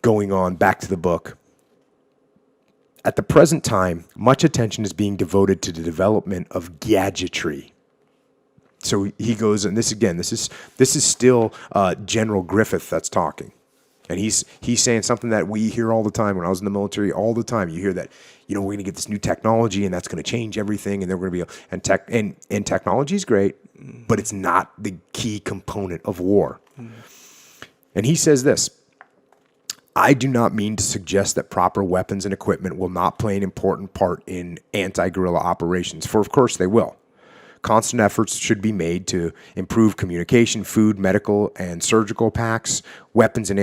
going on, back to the book. At the present time, much attention is being devoted to the development of gadgetry. So he goes, and this is still General Griffith that's talking. And he's saying something that we hear all the time. When I was in the military, all the time you hear that, we're going to get this new technology and that's going to change everything, and they're going to be and technology is great, but it's not the key component of war. And he says this: I do not mean to suggest that proper weapons and equipment will not play an important part in anti-guerrilla operations, for of course they will. Constant efforts should be made to improve communication, food, medical, and surgical packs. Weapons and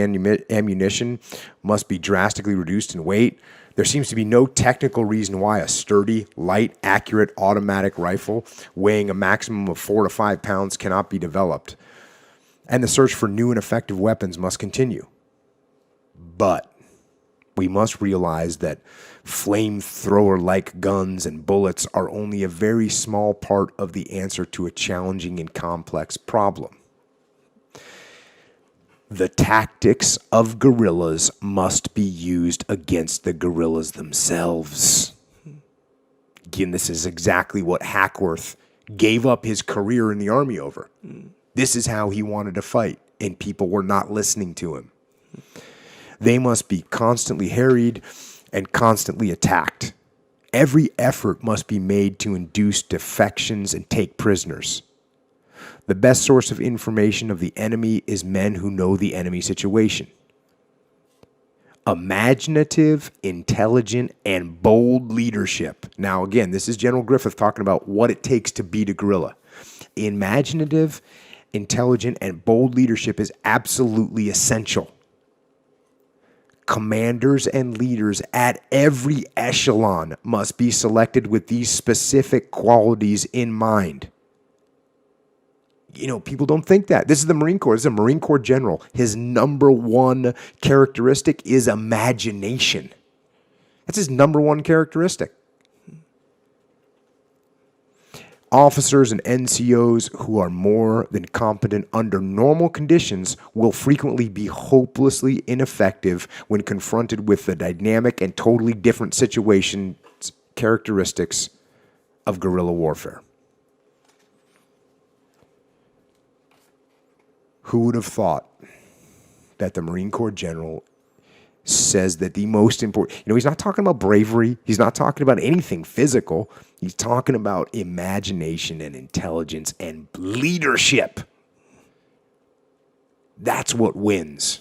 ammunition must be drastically reduced in weight. There seems to be no technical reason why a sturdy, light, accurate automatic rifle weighing a maximum of 4 to 5 pounds cannot be developed. And the search for new and effective weapons must continue. But we must realize that flamethrower-like guns and bullets are only a very small part of the answer to a challenging and complex problem. The tactics of guerrillas must be used against the guerrillas themselves. Again, this is exactly what Hackworth gave up his career in the army over. This is how he wanted to fight, and people were not listening to him. They must be constantly harried and constantly attacked. Every effort must be made to induce defections and take prisoners. The best source of information of the enemy is men who know the enemy situation. Imaginative, intelligent, and bold leadership. Now, again, this is General Griffith talking about what it takes to beat a guerrilla. Imaginative, intelligent, and bold leadership is absolutely essential. Commanders and leaders at every echelon must be selected with these specific qualities in mind. People don't think that. This is the Marine Corps. This is a Marine Corps general. His number one characteristic is imagination. That's his number one characteristic. Officers and NCOs who are more than competent under normal conditions will frequently be hopelessly ineffective when confronted with the dynamic and totally different situations characteristics of guerrilla warfare. Who would have thought that the Marine Corps general says that the most important, he's not talking about bravery. He's not talking about anything physical. He's talking about imagination and intelligence and leadership. That's what wins.